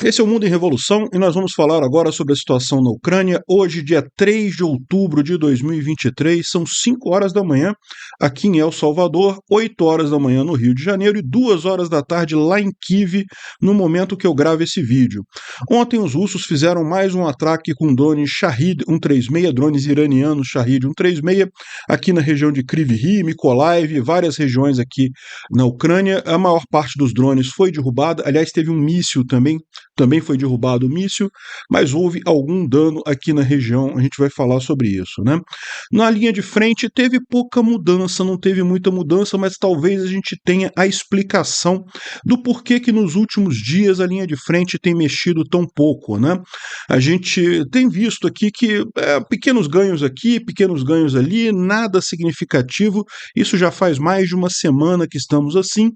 Esse é o Mundo em Revolução e nós vamos falar agora sobre a situação na Ucrânia. Hoje, dia 3 de outubro de 2023, são 5 horas da manhã aqui em El Salvador, 8 horas da manhã no Rio de Janeiro e 2 horas da tarde lá em Kiev, no momento que eu gravo esse vídeo. Ontem os russos fizeram mais um ataque com drones Shahed 136, drones iranianos Shahed 136, aqui na região de Kryvyi, Mykolaiv e várias regiões aqui na Ucrânia. A maior parte dos drones foi derrubada, aliás, teve um míssil também foi derrubado o míssil, mas houve algum dano aqui na região, a gente vai falar sobre isso, né? Na linha de frente teve pouca mudança, não teve muita mudança, mas talvez a gente tenha a explicação do porquê que nos últimos dias a linha de frente tem mexido tão pouco, né? A gente tem visto aqui que pequenos ganhos aqui, pequenos ganhos ali, nada significativo, isso já faz mais de uma semana que estamos assim,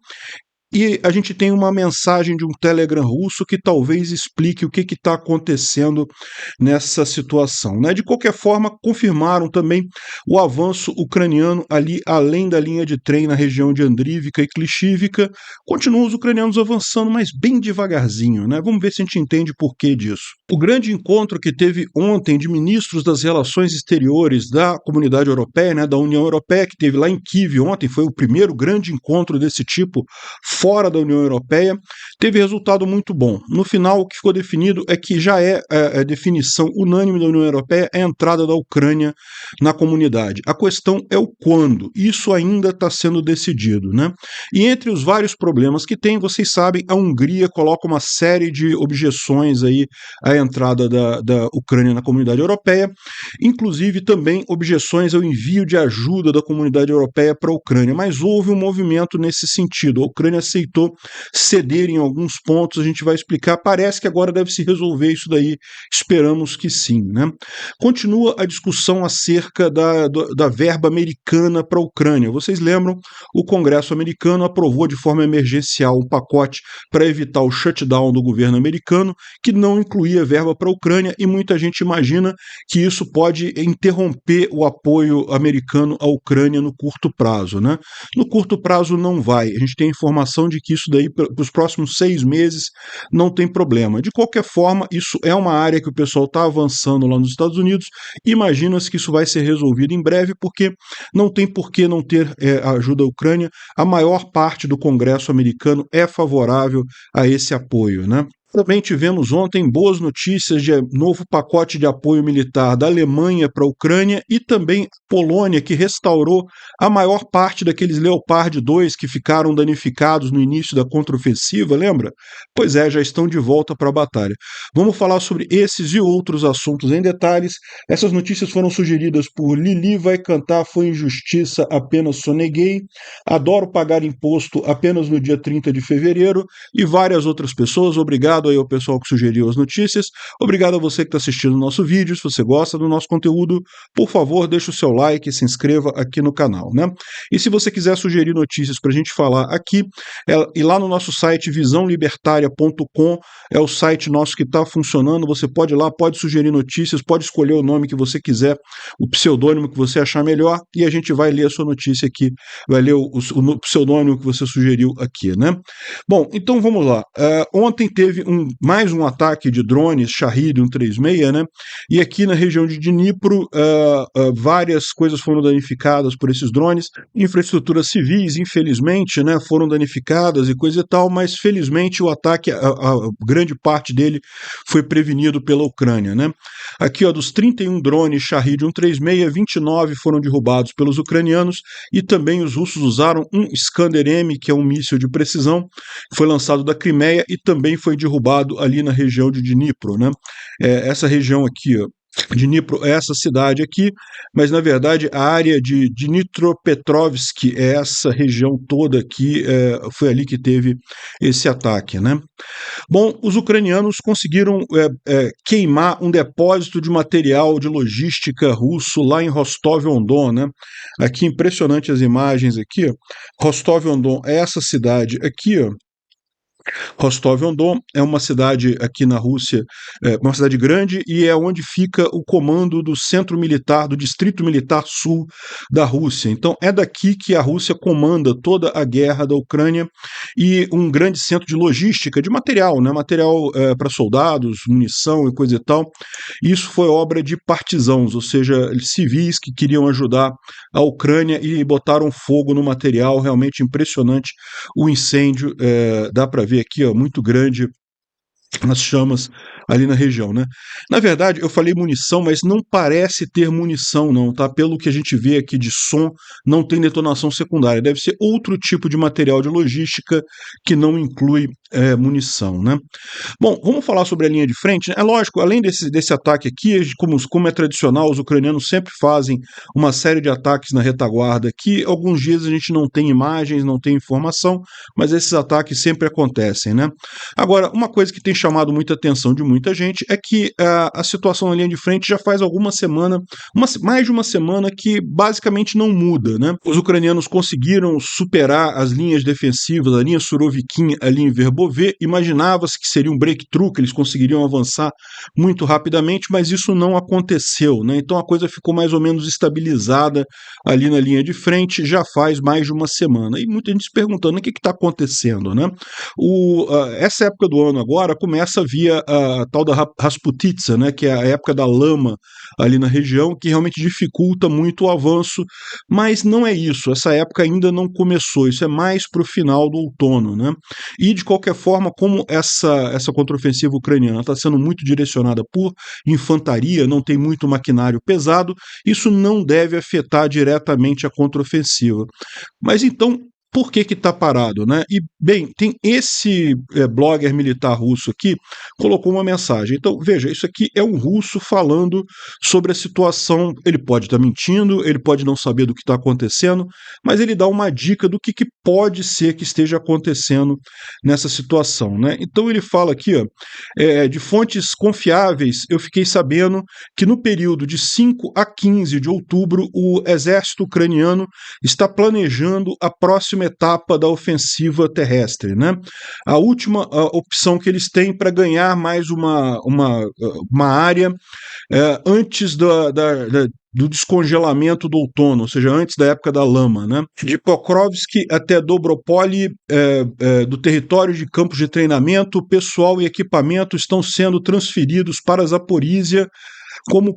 e a gente tem uma mensagem de um Telegram russo que talvez explique o que está acontecendo nessa situação, né? De qualquer forma, confirmaram também o avanço ucraniano ali além da linha de trem na região de Andrivka e Klishivka. Continuam os ucranianos avançando, mas bem devagarzinho, né? Vamos ver se a gente entende por que disso. O grande encontro que teve ontem de ministros das relações exteriores da Comunidade Europeia, né, da União Europeia, que teve lá em Kiev ontem, foi o primeiro grande encontro desse tipo fora da União Europeia, teve resultado muito bom. No final, o que ficou definido é que já é a definição unânime da União Europeia a entrada da Ucrânia na comunidade. A questão é o quando. Isso ainda está sendo decidido, né? E entre os vários problemas que tem, vocês sabem, a Hungria coloca uma série de objeções aí à entrada da Ucrânia na comunidade europeia, inclusive também objeções ao envio de ajuda da comunidade europeia para a Ucrânia, mas houve um movimento nesse sentido. A Ucrânia aceitou ceder em alguns pontos, a gente vai explicar, parece que agora deve se resolver isso daí, esperamos que sim, né? Continua a discussão acerca da verba americana para a Ucrânia. Vocês lembram, o Congresso americano aprovou de forma emergencial um pacote para evitar o shutdown do governo americano, que não incluía verba para a Ucrânia, e muita gente imagina que isso pode interromper o apoio americano à Ucrânia no curto prazo, né? No curto prazo não vai, a gente tem informação de que isso daí, para os próximos 6 meses, não tem problema. De qualquer forma, isso é uma área que o pessoal está avançando lá nos Estados Unidos, imagina-se que isso vai ser resolvido em breve, porque não tem por que não ter ajuda à Ucrânia, a maior parte do Congresso americano é favorável a esse apoio, né? Também tivemos ontem boas notícias de novo pacote de apoio militar da Alemanha para a Ucrânia e também Polônia, que restaurou a maior parte daqueles Leopard 2 que ficaram danificados no início da contraofensiva, lembra? Pois é, já estão de volta para a batalha. Vamos falar sobre esses e outros assuntos em detalhes. Essas notícias foram sugeridas por Lili Vai Cantar Foi Injustiça, Apenas Soneguei, Adoro Pagar Imposto Apenas no Dia 30 de Fevereiro e várias outras pessoas. Obrigado aí ao pessoal que sugeriu as notícias, obrigado a você que está assistindo o nosso vídeo. Se você gosta do nosso conteúdo, por favor, deixe o seu like e se inscreva aqui no canal, né? E se você quiser sugerir notícias para a gente falar aqui, e lá no nosso site visãolibertaria.com é o site nosso que está funcionando, você pode ir lá, pode sugerir notícias, pode escolher o nome que você quiser, o pseudônimo que você achar melhor, e a gente vai ler a sua notícia aqui, vai ler o pseudônimo que você sugeriu aqui, né? Bom, então vamos lá. Ontem teve mais um ataque de drones Shahed 136, né? E aqui na região de Dnipro, várias coisas foram danificadas por esses drones, infraestruturas civis, infelizmente, né, foram danificadas e coisa e tal, mas felizmente o ataque, a grande parte dele foi prevenido pela Ucrânia, né? Aqui, ó, dos 31 drones Shahed 136, 29 foram derrubados pelos ucranianos e também os russos usaram um Iskander-M, que é um míssil de precisão, foi lançado da Crimeia e também foi derrubado ali na região de Dnipro, né? Essa região aqui, ó, Dnipro é essa cidade aqui, mas na verdade a área de Dnipropetrovsk é essa região toda aqui, foi ali que teve esse ataque, né? Bom, os ucranianos conseguiram queimar um depósito de material de logística russo lá em Rostov-on-Don, né? Aqui, impressionante as imagens aqui, ó. Rostov-on-Don é essa cidade aqui, ó. Rostov-on-Don é uma cidade aqui na Rússia, uma cidade grande, e é onde fica o comando do centro militar, do Distrito Militar Sul da Rússia. Então é daqui que a Rússia comanda toda a guerra da Ucrânia, e um grande centro de logística, de material, né? Material para soldados, munição e coisa e tal. Isso foi obra de partisãos, ou seja, civis que queriam ajudar a Ucrânia e botaram fogo no material, realmente impressionante o incêndio, dá para ver aqui, ó, muito grande nas chamas ali na região, né? Na verdade, eu falei munição, mas não parece ter munição, não, tá? Pelo que a gente vê aqui de som, não tem detonação secundária. Deve ser outro tipo de material de logística que não inclui munição, né? Bom, vamos falar sobre a linha de frente, né? É lógico, além desse ataque aqui, como é tradicional, os ucranianos sempre fazem uma série de ataques na retaguarda, que alguns dias a gente não tem imagens, não tem informação, mas esses ataques sempre acontecem, né? Agora, uma coisa que tem chamado muita atenção de muita gente é que a situação na linha de frente já faz alguma semana, mais de uma semana, que basicamente não muda, né? Os ucranianos conseguiram superar as linhas defensivas, a linha Surovikin ali em Verbove. Imaginava-se que seria um breakthrough, que eles conseguiriam avançar muito rapidamente, mas isso não aconteceu, né? Então a coisa ficou mais ou menos estabilizada ali na linha de frente já faz mais de uma semana. E muita gente se perguntando o que está acontecendo, né? Essa época do ano agora começa via a tal da Rasputitsa, né, que é a época da lama ali na região, que realmente dificulta muito o avanço, mas não é isso, essa época ainda não começou, isso é mais para o final do outono, né? E de qualquer forma, como essa contraofensiva ucraniana está sendo muito direcionada por infantaria, não tem muito maquinário pesado, isso não deve afetar diretamente a contraofensiva. Mas então, por que está parado, né? E, bem, tem esse blogger militar russo aqui, colocou uma mensagem. Então, veja, isso aqui é um russo falando sobre a situação. Ele pode estar mentindo, ele pode não saber do que está acontecendo, mas ele dá uma dica do que pode ser que esteja acontecendo nessa situação, né? Então, ele fala aqui, ó, de fontes confiáveis, eu fiquei sabendo que no período de 5 a 15 de outubro, o exército ucraniano está planejando a próxima etapa da ofensiva terrestre, né? A última opção que eles têm para ganhar mais uma área antes do descongelamento do outono, ou seja, antes da época da lama, né? De Pokrovsk até Dobropoli, do território de campos de treinamento, pessoal e equipamento estão sendo transferidos para Zaporísia como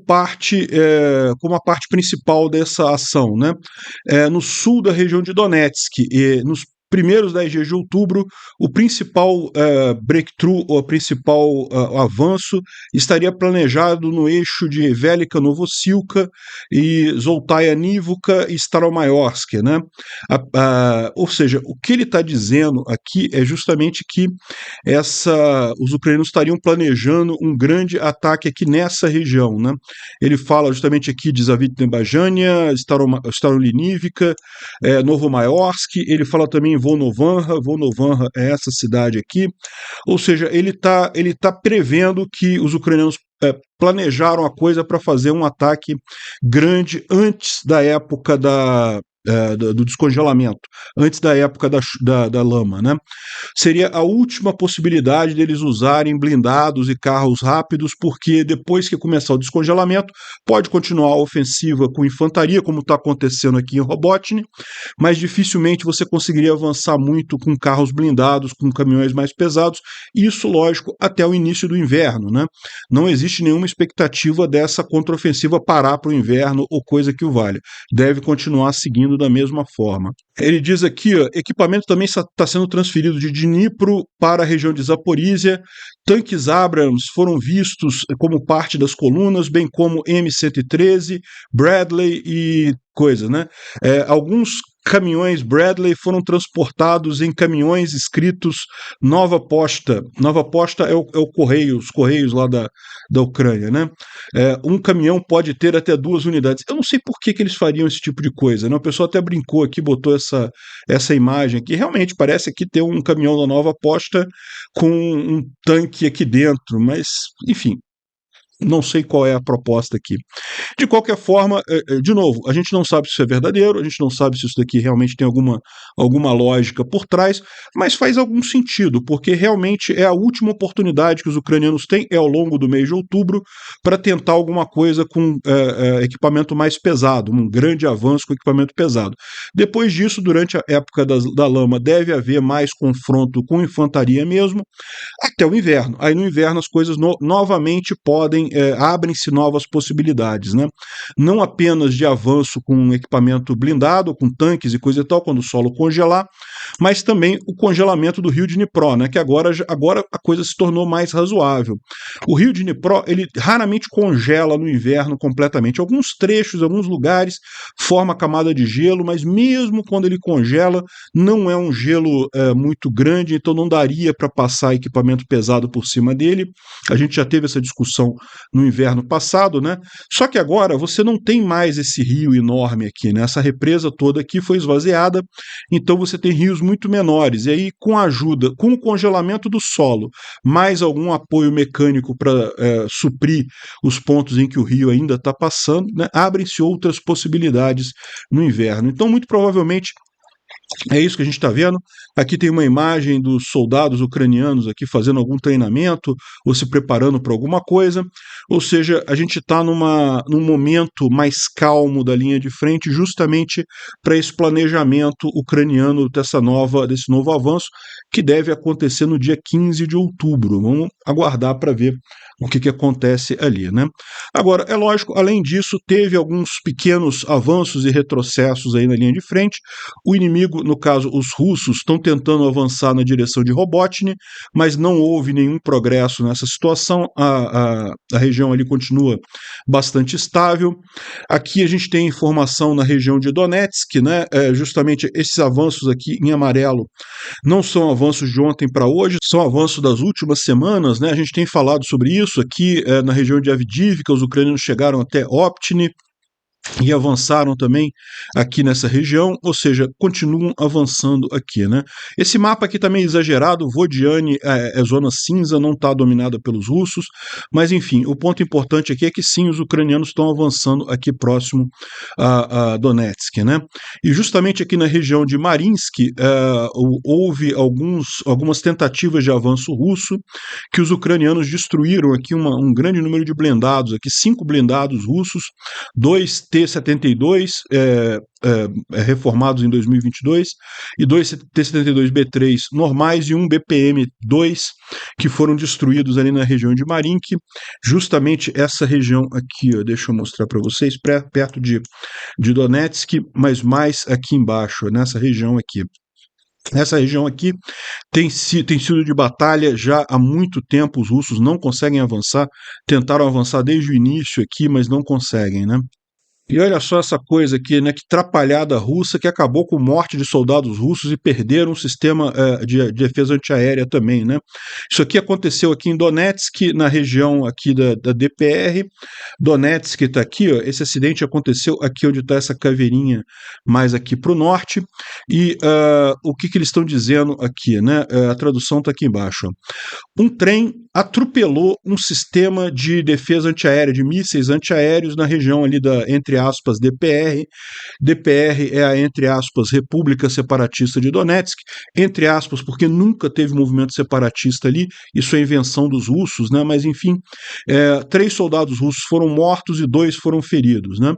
como a parte principal dessa ação, né? No sul da região de Donetsk, nos primeiros 10 dias de outubro, o principal breakthrough, ou o principal avanço, estaria planejado no eixo de Velika Novosilka e Zoltaya Nivuka e Staromayorsk, né? Ou seja, o que ele está dizendo aqui é justamente que os ucranianos estariam planejando um grande ataque aqui nessa região, né? Ele fala justamente aqui de Zavitnebajania, Starolinivka, Novomayorsk, ele fala também em Volnovanha é essa cidade aqui, ou seja, ele tá prevendo que os ucranianos planejaram a coisa para fazer um ataque grande antes da época do descongelamento, antes da época da lama, né? Seria a última possibilidade deles usarem blindados e carros rápidos, porque depois que começar o descongelamento, pode continuar a ofensiva com infantaria, como está acontecendo aqui em Robotny, mas dificilmente você conseguiria avançar muito com carros blindados, com caminhões mais pesados, isso, lógico, até o início do inverno, né? Não existe nenhuma expectativa dessa contraofensiva parar para o inverno ou coisa que o valha. Deve continuar seguindo da mesma forma. Ele diz aqui, ó, equipamento também está sendo transferido de Dnipro para a região de Zaporísia, tanques Abrams foram vistos como parte das colunas, bem como M113, Bradley e coisa, né? Alguns caminhões Bradley foram transportados em caminhões escritos Nova Posta. Nova Posta é o correio, os correios lá da Ucrânia, né? Um caminhão pode ter até 2 unidades. Eu não sei por que eles fariam esse tipo de coisa, né? O pessoal até brincou aqui, botou essa imagem aqui. Realmente parece aqui ter um caminhão da Nova Posta com um tanque aqui dentro, mas, enfim. Não sei qual é a proposta aqui. De qualquer forma, de novo, a gente não sabe se isso é verdadeiro, a gente não sabe se isso daqui realmente tem alguma lógica por trás, mas faz algum sentido, porque realmente é a última oportunidade que os ucranianos têm, é ao longo do mês de outubro, para tentar alguma coisa com equipamento mais pesado, um grande avanço com equipamento pesado. Depois disso, durante a época da lama, deve haver mais confronto com infantaria mesmo, até o inverno. Aí no inverno as coisas novamente abrem-se novas possibilidades, né? Não apenas de avanço com equipamento blindado, com tanques e coisa e tal, quando o solo congelar, mas também o congelamento do rio de Dnipro, né? Que agora a coisa se tornou mais razoável. O rio de Dnipro, ele raramente congela no inverno completamente. Alguns trechos, alguns lugares, forma camada de gelo, mas mesmo quando ele congela, não é um gelo muito grande, então não daria para passar equipamento pesado por cima dele. A gente já teve essa discussão no inverno passado, né? Só que agora você não tem mais esse rio enorme aqui, né? Essa represa toda aqui foi esvaziada, então você tem rios muito menores. E aí, com a ajuda, com o congelamento do solo, mais algum apoio mecânico para suprir os pontos em que o rio ainda está passando, né? Abrem-se outras possibilidades no inverno. Então, muito provavelmente, é isso que a gente está vendo. Aqui tem uma imagem dos soldados ucranianos aqui fazendo algum treinamento ou se preparando para alguma coisa. Ou seja, a gente está num momento mais calmo da linha de frente, justamente para esse planejamento ucraniano desse novo avanço, que deve acontecer no dia 15 de outubro. Vamos aguardar para ver o que acontece ali, né? Agora, é lógico, além disso, teve alguns pequenos avanços e retrocessos aí na linha de frente. O inimigo, no caso, os russos, estão tentando avançar na direção de Robotny, mas não houve nenhum progresso nessa situação. A região ali continua bastante estável. Aqui a gente tem informação na região de Donetsk, né? Justamente esses avanços aqui em amarelo não são avanços de ontem para hoje, são avanços das últimas semanas, né? A gente tem falado sobre isso aqui na região de Avdiivka, os ucranianos chegaram até Optiny e avançaram também aqui nessa região, ou seja, continuam avançando aqui, né? Esse mapa aqui também é exagerado, Vodiane é zona cinza, não está dominada pelos russos, mas enfim, o ponto importante aqui é que sim, os ucranianos estão avançando aqui próximo a Donetsk, né? E justamente aqui na região de Mariinsk houve algumas tentativas de avanço russo, que os ucranianos destruíram aqui um grande número de blindados, aqui 5 blindados russos, 2 T-72 reformados em 2022 e 2 T-72B3 normais e um BPM-2 que foram destruídos ali na região de Mariinsk, justamente essa região aqui, ó, deixa eu mostrar para vocês, perto de Donetsk, mas mais aqui embaixo, nessa região aqui. Essa região aqui tem sido de batalha já há muito tempo, os russos não conseguem avançar, tentaram avançar desde o início aqui, mas não conseguem, né? E olha só essa coisa aqui, né? Que trapalhada russa que acabou com morte de soldados russos e perderam um sistema de defesa antiaérea também, né? Isso aqui aconteceu aqui em Donetsk, na região aqui da DPR. Donetsk está aqui, ó. Esse acidente aconteceu aqui onde está essa caveirinha, mais aqui para o norte. E o que eles estão dizendo aqui, né? A tradução está aqui embaixo. Ó. Um trem atropelou um sistema de defesa antiaérea, de mísseis antiaéreos na região ali entre aspas, DPR. DPR é a, entre aspas, República Separatista de Donetsk, entre aspas, porque nunca teve movimento separatista ali, isso é invenção dos russos, né? Mas enfim, 3 soldados russos foram mortos e 2 foram feridos, né?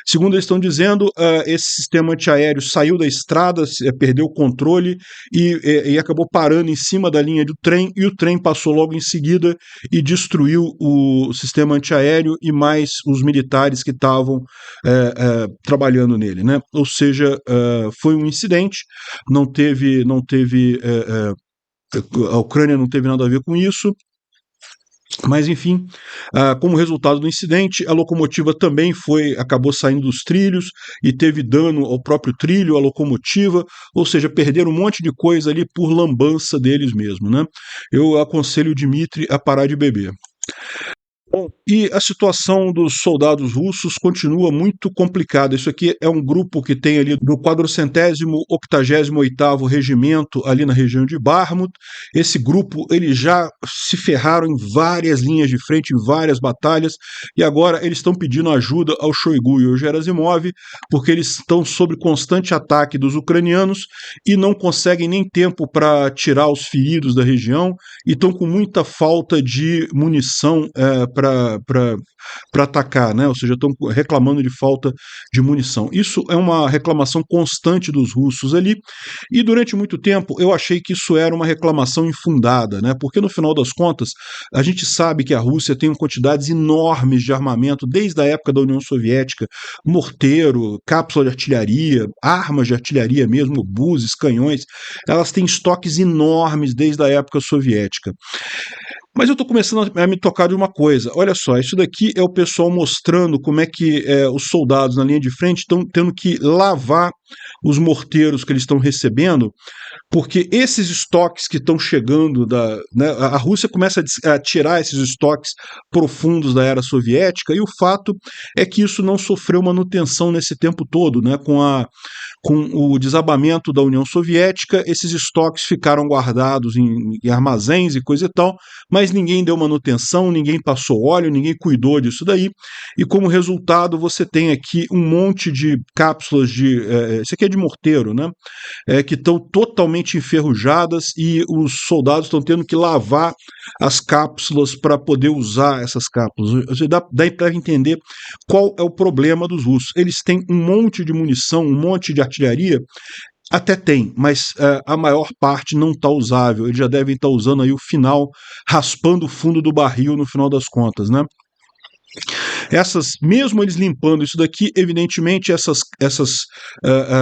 Segundo eles estão dizendo, esse sistema antiaéreo saiu da estrada, perdeu o controle e acabou parando em cima da linha do trem, e o trem passou logo em seguida e destruiu o sistema antiaéreo e mais os militares que estavam trabalhando nele, né? Ou seja, foi um incidente, a Ucrânia não teve nada a ver com isso. Mas enfim, como resultado do incidente, a locomotiva também acabou saindo dos trilhos e teve dano ao próprio trilho, à locomotiva, ou seja, perderam um monte de coisa ali por lambança deles mesmo, né? Eu aconselho o Dmitry a parar de beber. Bom, e a situação dos soldados russos continua muito complicada. Isso aqui é um grupo que tem ali do 488º Regimento, ali na região de Bakhmut. Esse grupo, eles já se ferraram em várias linhas de frente, em várias batalhas, e agora eles estão pedindo ajuda ao Shoigu e ao Gerasimov, porque eles estão sob constante ataque dos ucranianos e não conseguem nem tempo para tirar os feridos da região, e estão com muita falta de munição para atacar, né? Ou seja, estão reclamando de falta de munição. Isso é uma reclamação constante dos russos ali, e durante muito tempo eu achei que isso era uma reclamação infundada, né? Porque no final das contas, a gente sabe que a Rússia tem quantidades enormes de armamento desde a época da União Soviética, morteiro, cápsula de artilharia, armas de artilharia mesmo, obuses, canhões, elas têm estoques enormes desde a época soviética. Mas eu estou começando a me tocar de uma coisa. Olha só, isso daqui é o pessoal mostrando como é que os soldados na linha de frente estão tendo que lavar os morteiros que eles estão recebendo, porque esses estoques que estão chegando né, a Rússia começa a tirar esses estoques profundos da era soviética, e o fato é que isso não sofreu manutenção nesse tempo todo, né, com o desabamento da União Soviética, esses estoques ficaram guardados em armazéns e coisa e tal, mas ninguém deu manutenção, ninguém passou óleo, ninguém cuidou disso daí, e como resultado você tem aqui um monte de cápsulas isso aqui é de morteiro, né, que estão totalmente enferrujadas, e os soldados estão tendo que lavar as cápsulas para poder usar essas cápsulas. Dá para entender qual é o problema dos russos. Eles têm um monte de munição, um monte de artilharia, até tem, mas a maior parte não está usável. Eles já devem estar usando aí o final, raspando o fundo do barril no final das contas, né? Mesmo eles limpando isso daqui, evidentemente essas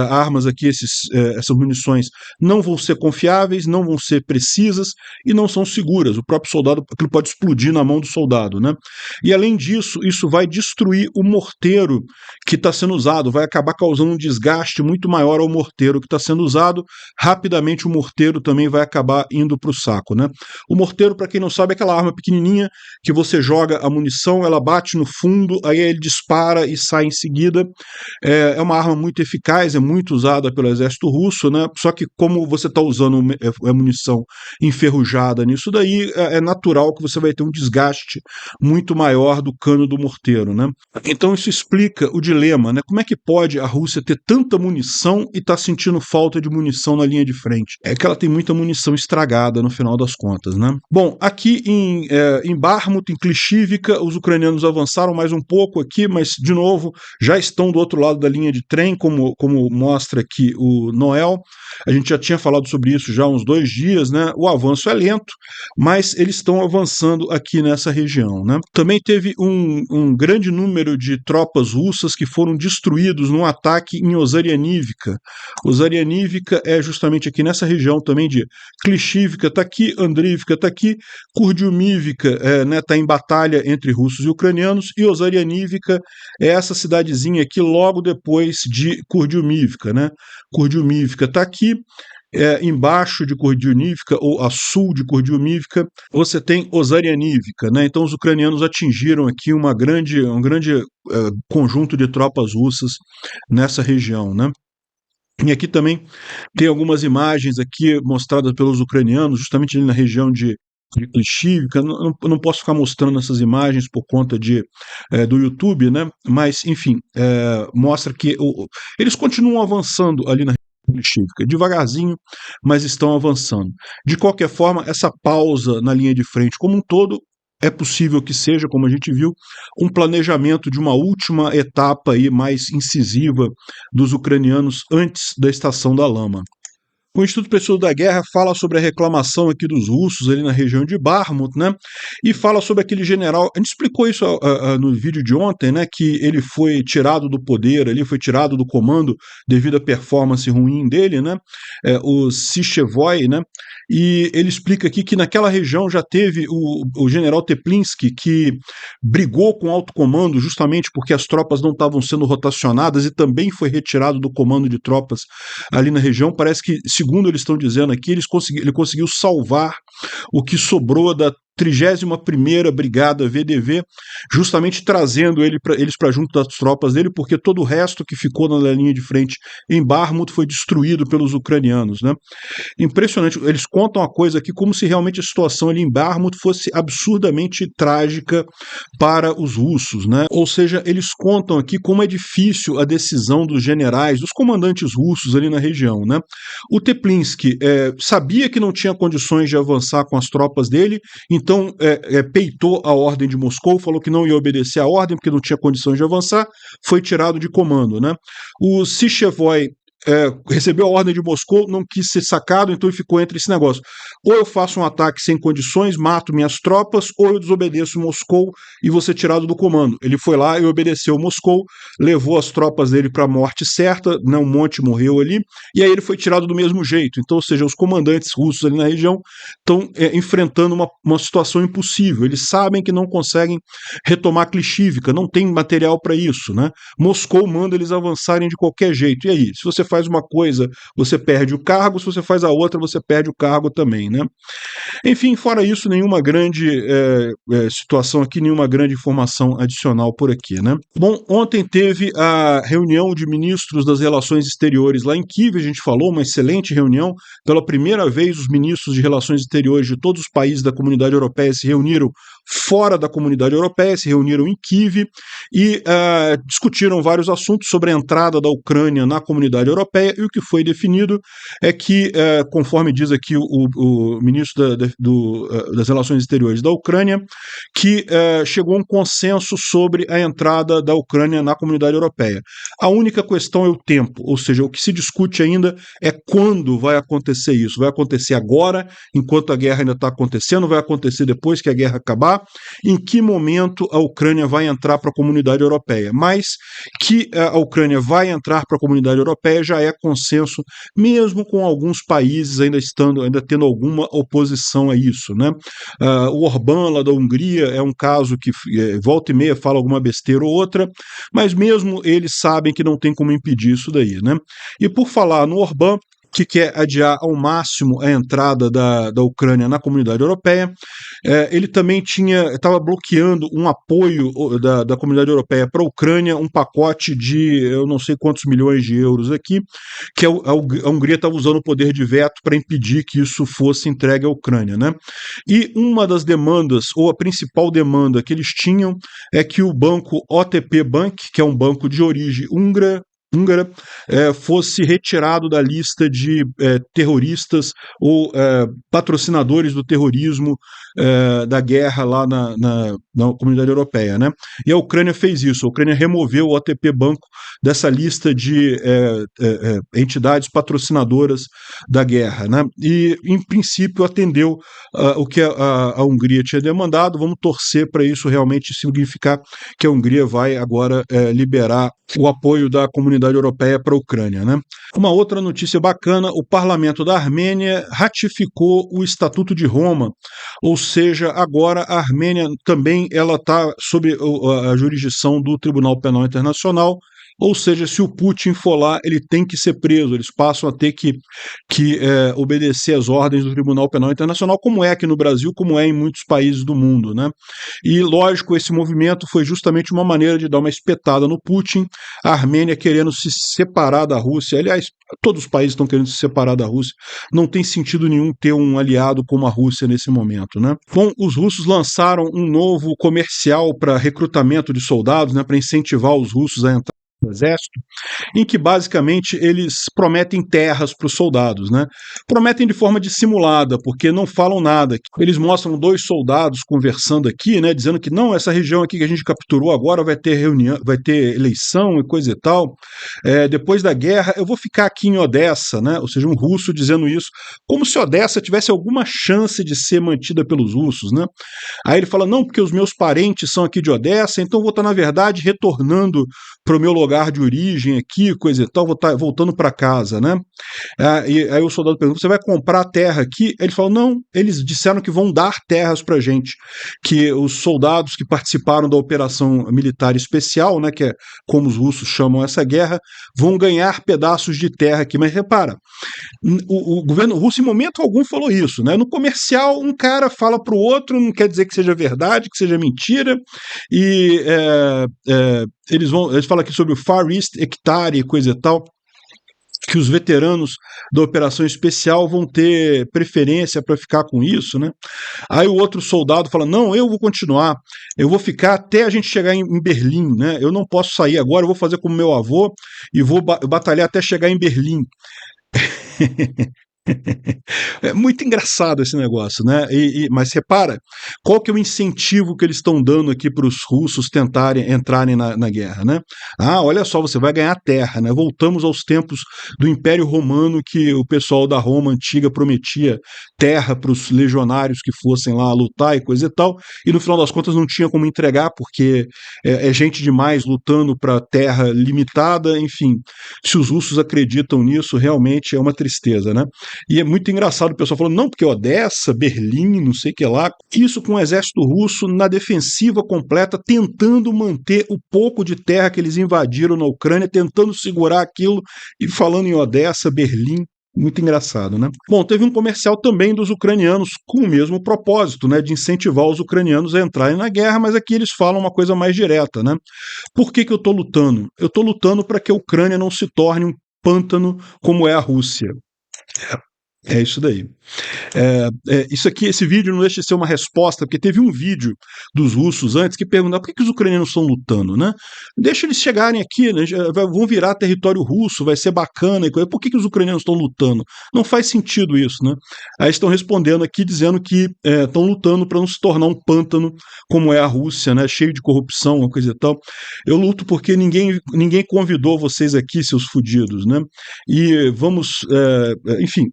armas aqui, essas munições não vão ser confiáveis, não vão ser precisas e não são seguras. O próprio soldado, aquilo pode explodir na mão do soldado, né? E além disso, isso vai destruir o morteiro que está sendo usado, vai acabar causando um desgaste muito maior ao morteiro que está sendo usado. Rapidamente o morteiro também vai acabar indo para o saco, né? O morteiro, para quem não sabe, é aquela arma pequenininha que você joga a munição, ela bate no fundo, aí ele dispara e sai em seguida. É uma arma muito eficaz, é muito usada pelo exército russo, né? Só que como você está usando a munição enferrujada nisso daí, é natural que você vai ter um desgaste muito maior do cano do morteiro, né? Então isso explica o dilema, né? Como é que pode a Rússia ter tanta munição e tá sentindo falta de munição na linha de frente? É que ela tem muita munição estragada no final das contas, né? Bom, aqui em Bakhmut, em Klishivka, os ucranianos avançaram mais um pouco aqui, mas de novo já estão do outro lado da linha de trem, como mostra aqui o Noel. A gente já tinha falado sobre isso já há uns 2 dias, né? O avanço é lento, mas eles estão avançando aqui nessa região, né? Também teve um grande número de tropas russas que foram destruídos num ataque em Ozaryannivka. Ozaryannivka é justamente aqui nessa região também de Klishivka está aqui, Andrivka está aqui, Kurdyumivka está em batalha entre russos e ucranianos, e Ozaryannivka é essa cidadezinha aqui logo depois de Kurdyumivka, né? Kurdyumivka está aqui. Embaixo de Kurdyumivka, ou a sul de Kurdyumivka, você tem Ozaryannivka, né? Então os ucranianos atingiram aqui um grande conjunto de tropas russas nessa região, né? E aqui também tem algumas imagens aqui mostradas pelos ucranianos, justamente ali na região de Klishivka. Não posso ficar mostrando essas imagens por conta do YouTube, né? Mas, enfim, mostra que eles continuam avançando ali na Klishivka, devagarzinho, mas estão avançando. De qualquer forma, essa pausa na linha de frente como um todo é possível que seja, como a gente viu, um planejamento de uma última etapa aí mais incisiva dos ucranianos antes da Estação da Lama. O Instituto Pessoa da Guerra fala sobre a reclamação aqui dos russos ali na região de Bakhmut, né? E fala sobre aquele general. A gente explicou isso no vídeo de ontem, né? Que ele foi tirado do poder, ali foi tirado do comando devido à performance ruim dele, né? O Sychevoy, né? E ele explica aqui que naquela região já teve o general Teplinsky, que brigou com o alto comando justamente porque as tropas não estavam sendo rotacionadas, e também foi retirado do comando de tropas ali na região. Parece que, segundo eles estão dizendo aqui, ele conseguiu salvar o que sobrou 31ª Brigada VDV, justamente trazendo eles para junto das tropas dele, porque todo o resto que ficou na linha de frente em Bakhmut foi destruído pelos ucranianos, né? Impressionante, eles contam a coisa aqui como se realmente a situação ali em Bakhmut fosse absurdamente trágica para os russos, né? Ou seja, eles contam aqui como é difícil a decisão dos generais, dos comandantes russos ali na região, né? O Teplinsky sabia que não tinha condições de avançar com as tropas dele, então peitou a ordem de Moscou, falou que não ia obedecer a ordem porque não tinha condições de avançar, foi tirado de comando, né? O Sychevoy recebeu a ordem de Moscou, não quis ser sacado, então ele ficou entre esse negócio. Ou eu faço um ataque sem condições, mato minhas tropas, ou eu desobedeço Moscou e vou ser tirado do comando. Ele foi lá e obedeceu Moscou, levou as tropas dele para a morte certa, né, um monte morreu ali, e aí ele foi tirado do mesmo jeito. Então, ou seja, os comandantes russos ali na região estão enfrentando uma situação impossível. Eles sabem que não conseguem retomar Klishchiivka, não tem material para isso, né? Moscou manda eles avançarem de qualquer jeito. E aí, se você faz uma coisa, você perde o cargo, se você faz a outra, você perde o cargo também, né? Enfim, fora isso, nenhuma grande situação aqui, nenhuma grande informação adicional por aqui, né? Bom, ontem teve a reunião de ministros das relações exteriores lá em Kiev, a gente falou, uma excelente reunião. Pela primeira vez, os ministros de relações exteriores de todos os países da comunidade europeia se reuniram fora da comunidade europeia, se reuniram em Kiev e discutiram vários assuntos sobre a entrada da Ucrânia na comunidade europeia, e o que foi definido é que, conforme diz aqui o ministro das Relações Exteriores da Ucrânia, que chegou a um consenso sobre a entrada da Ucrânia na comunidade europeia. A única questão é o tempo, ou seja, o que se discute ainda é quando vai acontecer isso. Vai acontecer agora, enquanto a guerra ainda está acontecendo, vai acontecer depois que a guerra acabar, em que momento a Ucrânia vai entrar para a comunidade europeia. Mas que a Ucrânia vai entrar para a comunidade europeia já é consenso, mesmo com alguns países ainda tendo alguma oposição a isso, né? O Orbán lá da Hungria é um caso que volta e meia fala alguma besteira ou outra, mas mesmo eles sabem que não tem como impedir isso daí, né? E por falar no Orbán, que quer adiar ao máximo a entrada da Ucrânia na comunidade europeia, ele também estava bloqueando um apoio da comunidade europeia para a Ucrânia, um pacote de eu não sei quantos milhões de euros aqui, que a Hungria estava usando o poder de veto para impedir que isso fosse entregue à Ucrânia, né? E uma das demandas, ou a principal demanda que eles tinham, é que o banco OTP Bank, que é um banco de origem húngara, fosse retirado da lista de terroristas ou patrocinadores do terrorismo da guerra lá na comunidade europeia, né? E a Ucrânia fez isso. A Ucrânia removeu o OTP Banco dessa lista de entidades patrocinadoras da guerra, né? E, em princípio, atendeu o que a Hungria tinha demandado. Vamos torcer para isso realmente significar que a Hungria vai agora liberar o apoio da comunidade europeia para a Ucrânia, né? Uma outra notícia bacana: o parlamento da Armênia ratificou o Estatuto de Roma, ou seja, agora a Armênia também ela está sob a jurisdição do Tribunal Penal Internacional. Ou seja, se o Putin for lá, ele tem que ser preso, eles passam a ter que obedecer às ordens do Tribunal Penal Internacional, como é aqui no Brasil, como é em muitos países do mundo, né? E, lógico, esse movimento foi justamente uma maneira de dar uma espetada no Putin, a Armênia querendo se separar da Rússia. Aliás, todos os países estão querendo se separar da Rússia, não tem sentido nenhum ter um aliado como a Rússia nesse momento, né? Bom, os russos lançaram um novo comercial para recrutamento de soldados, né, para incentivar os russos a entrar no exército, em que basicamente eles prometem terras para os soldados, né? Prometem de forma dissimulada, porque não falam nada. Eles mostram 2 soldados conversando aqui, né, dizendo que não, essa região aqui que a gente capturou agora vai ter reunião, vai ter eleição e coisa e tal. Depois da guerra eu vou ficar aqui em Odessa, né? Ou seja, um russo dizendo isso, como se Odessa tivesse alguma chance de ser mantida pelos russos, né? Aí ele fala, não, porque os meus parentes são aqui de Odessa, então eu vou estar, na verdade, retornando para o meu lugar de origem aqui, coisa e tal, vou estar voltando para casa, né? E aí o soldado pergunta: você vai comprar terra aqui? Ele fala: não, eles disseram que vão dar terras para gente, que os soldados que participaram da operação militar especial, né, que é como os russos chamam essa guerra, vão ganhar pedaços de terra aqui. Mas repara, o governo russo em momento algum falou isso, né? No comercial, um cara fala para o outro, não quer dizer que seja verdade, que seja mentira, e eles falam aqui sobre o Far East hectare e coisa e tal, que os veteranos da operação especial vão ter preferência para ficar com isso, né? Aí o outro soldado fala: não, eu vou continuar, eu vou ficar até a gente chegar em Berlim, né? Eu não posso sair agora, eu vou fazer como meu avô e vou batalhar até chegar em Berlim. É muito engraçado esse negócio, né? Mas repara, qual que é o incentivo que eles estão dando aqui para os russos tentarem entrarem na guerra, né? Ah, olha só, você vai ganhar terra, né? Voltamos aos tempos do Império Romano, que o pessoal da Roma antiga prometia terra para os legionários que fossem lá lutar e coisa e tal, e no final das contas não tinha como entregar, porque é gente demais lutando para terra limitada, enfim. Se os russos acreditam nisso, realmente é uma tristeza, né? E é muito engraçado o pessoal falando: não, porque Odessa, Berlim, não sei o que lá. Isso com o exército russo na defensiva completa, tentando manter o pouco de terra que eles invadiram na Ucrânia, tentando segurar aquilo, e falando em Odessa, Berlim. Muito engraçado, né? Bom, teve um comercial também dos ucranianos com o mesmo propósito, né, de incentivar os ucranianos a entrarem na guerra, mas aqui eles falam uma coisa mais direta, né? Por que eu estou lutando? Eu estou lutando para que a Ucrânia não se torne um pântano como é a Rússia. É isso daí. Isso aqui, esse vídeo não deixa de ser uma resposta, porque teve um vídeo dos russos antes que perguntava por que os ucranianos estão lutando, né? Deixa eles chegarem aqui, né? Vão virar território russo, vai ser bacana. Por que os ucranianos estão lutando? Não faz sentido isso, né? Aí estão respondendo aqui dizendo que estão lutando para não se tornar um pântano como é a Rússia, né? Cheio de corrupção, uma coisa e tal. Eu luto porque ninguém convidou vocês aqui, seus fudidos, né? E vamos, enfim.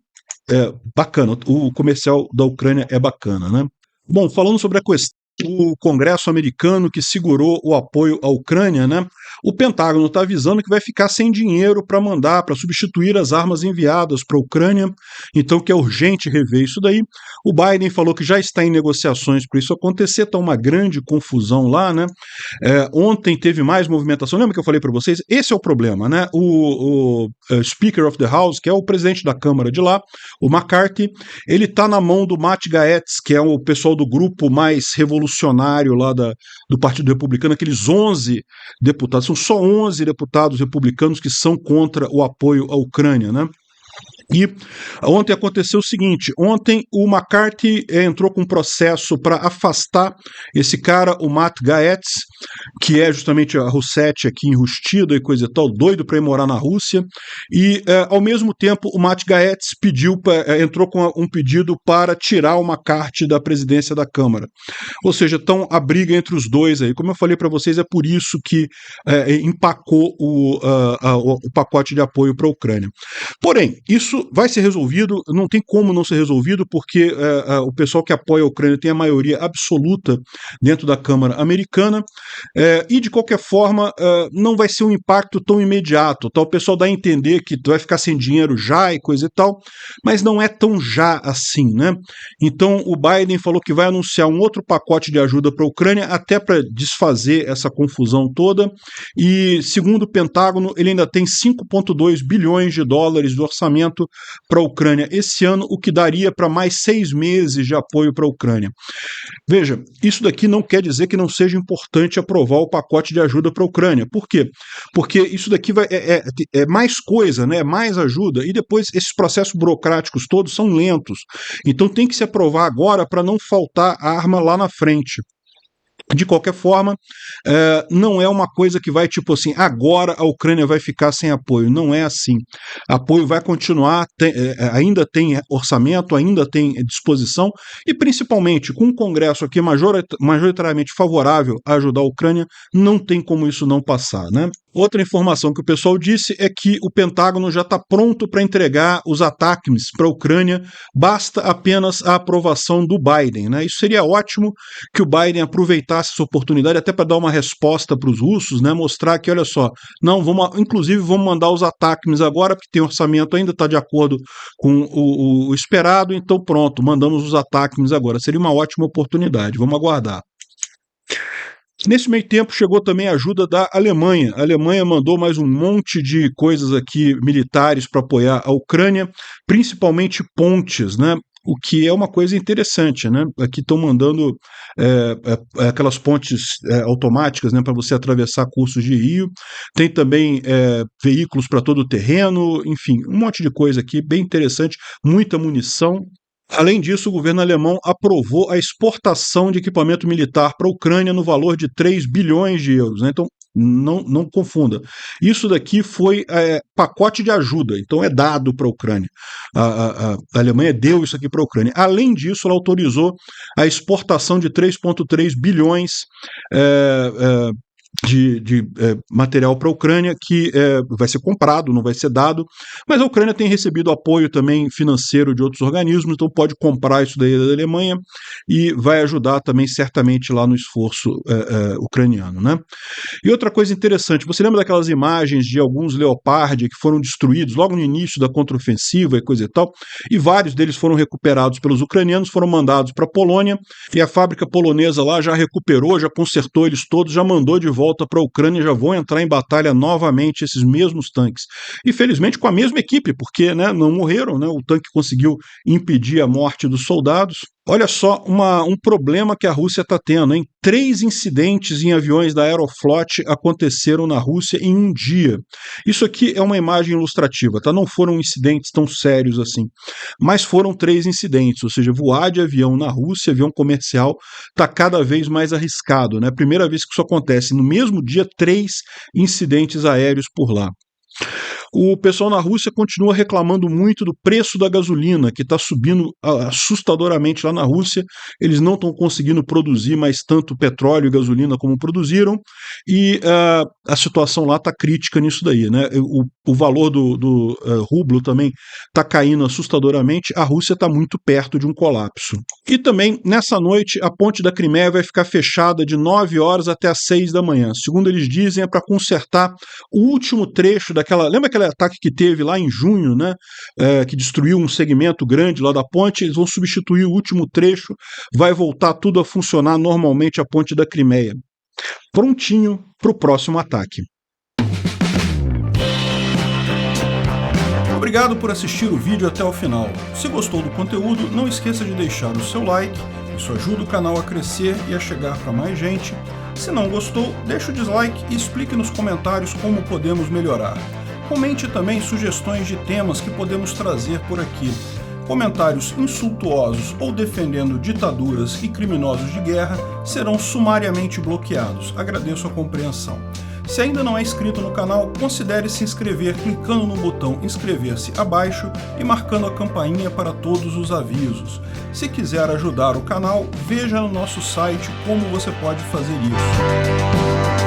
Bacana, o comercial da Ucrânia é bacana, né? Bom, falando sobre a questão do Congresso americano que segurou o apoio à Ucrânia, né? O Pentágono está avisando que vai ficar sem dinheiro para mandar, para substituir as armas enviadas para a Ucrânia, então que é urgente rever isso daí. O Biden falou que já está em negociações para isso acontecer, está uma grande confusão lá, né? Ontem teve mais movimentação, lembra que eu falei para vocês? Esse é o problema, né? O Speaker of the House, que é o presidente da Câmara de lá, o McCarthy, ele está na mão do Matt Gaetz, que é o pessoal do grupo mais revolucionário lá do Partido Republicano, aqueles 11 deputados, são só 11 deputados republicanos que são contra o apoio à Ucrânia, né? E ontem aconteceu o seguinte: ontem o McCarthy entrou com um processo para afastar esse cara, o Matt Gaetz, que é justamente a Rusete aqui enrustida e coisa e tal, doido para ir morar na Rússia, e ao mesmo tempo o Matt Gaetz entrou com um pedido para tirar o McCarthy da presidência da Câmara. Ou seja, então a briga entre os dois aí, como eu falei para vocês, é por isso que empacou o pacote de apoio para a Ucrânia. Porém, isso vai ser resolvido, não tem como não ser resolvido, porque o pessoal que apoia a Ucrânia tem a maioria absoluta dentro da Câmara americana, e de qualquer forma não vai ser um impacto tão imediato, tá? O pessoal dá a entender que tu vai ficar sem dinheiro já e coisa e tal, mas não é tão já assim, né? Então o Biden falou que vai anunciar um outro pacote de ajuda para a Ucrânia, até para desfazer essa confusão toda, e segundo o Pentágono, ele ainda tem 5,2 bilhões de dólares do orçamento para a Ucrânia esse ano, o que daria para mais 6 meses de apoio para a Ucrânia. Veja, isso daqui não quer dizer que não seja importante aprovar o pacote de ajuda para a Ucrânia. Por quê? Porque isso daqui é mais coisa, né? Mais ajuda, e depois esses processos burocráticos todos são lentos. Então tem que se aprovar agora para não faltar arma lá na frente. De qualquer forma, não é uma coisa que vai tipo assim, agora a Ucrânia vai ficar sem apoio. Não é assim. Apoio vai continuar, ainda tem orçamento, ainda tem disposição, e principalmente com um Congresso aqui majoritariamente favorável a ajudar a Ucrânia, não tem como isso não passar, né? Outra informação que o pessoal disse é que o Pentágono já está pronto para entregar os ATACMS para a Ucrânia, basta apenas a aprovação do Biden, né? Isso seria ótimo que o Biden aproveitasse essa oportunidade até para dar uma resposta para os russos, né? Mostrar que, olha só, não, inclusive vamos mandar os ATACMS agora, porque tem orçamento ainda, está de acordo com o esperado, então pronto, mandamos os ATACMS agora. Seria uma ótima oportunidade, vamos aguardar. Nesse meio tempo chegou também a ajuda da Alemanha. A Alemanha mandou mais um monte de coisas aqui militares para apoiar a Ucrânia, principalmente pontes, né? O que é uma coisa interessante, né? Aqui estão mandando aquelas pontes automáticas, né, para você atravessar cursos de rio. Tem também veículos para todo o terreno, enfim, um monte de coisa aqui bem interessante, muita munição. Além disso, o governo alemão aprovou a exportação de equipamento militar para a Ucrânia no valor de 3 bilhões de euros. Né? Então, não confunda. Isso daqui foi pacote de ajuda, então é dado para a Ucrânia. A Alemanha deu isso aqui para a Ucrânia. Além disso, ela autorizou a exportação de 3,3 bilhões de material para a Ucrânia, que vai ser comprado, não vai ser dado, mas a Ucrânia tem recebido apoio também financeiro de outros organismos, então pode comprar isso daí da Alemanha e vai ajudar também certamente lá no esforço ucraniano, né? E outra coisa interessante, você lembra daquelas imagens de alguns Leopard que foram destruídos logo no início da contraofensiva e coisa e tal, e vários deles foram recuperados pelos ucranianos, foram mandados para a Polônia, e a fábrica polonesa lá já recuperou, já consertou eles todos, já mandou de volta para a Ucrânia, já vão entrar em batalha novamente esses mesmos tanques. E felizmente com a mesma equipe, porque, né, não morreram, né, o tanque conseguiu impedir a morte dos soldados. Olha só um problema que a Rússia está tendo, hein? 3 incidentes em aviões da Aeroflot aconteceram na Rússia em um dia. Isso aqui é uma imagem ilustrativa, tá? Não foram incidentes tão sérios assim, mas foram 3 incidentes, ou seja, voar de avião na Rússia, avião comercial, está cada vez mais arriscado, né? Primeira vez que isso acontece, no mesmo dia, 3 incidentes aéreos por lá. O pessoal na Rússia continua reclamando muito do preço da gasolina, que está subindo assustadoramente lá na Rússia. Eles não estão conseguindo produzir mais tanto petróleo e gasolina como produziram, e a situação lá está crítica nisso daí, né? O valor do rublo também está caindo assustadoramente. A Rússia está muito perto de um colapso. E também, nessa noite, a ponte da Crimeia vai ficar fechada de 9 horas até as 6 da manhã. Segundo eles dizem, é para consertar o último trecho daquela... Lembra aquele ataque que teve lá em junho, né, que destruiu um segmento grande lá da ponte? Eles vão substituir o último trecho, vai voltar tudo a funcionar normalmente a ponte da Crimeia. Prontinho para o próximo ataque. Obrigado por assistir o vídeo até o final. Se gostou do conteúdo, não esqueça de deixar o seu like, isso ajuda o canal a crescer e a chegar para mais gente. Se não gostou, deixe o dislike e explique nos comentários como podemos melhorar. Comente também sugestões de temas que podemos trazer por aqui. Comentários insultuosos ou defendendo ditaduras e criminosos de guerra serão sumariamente bloqueados. Agradeço a compreensão. Se ainda não é inscrito no canal, considere se inscrever clicando no botão inscrever-se abaixo e marcando a campainha para todos os avisos. Se quiser ajudar o canal, veja no nosso site como você pode fazer isso.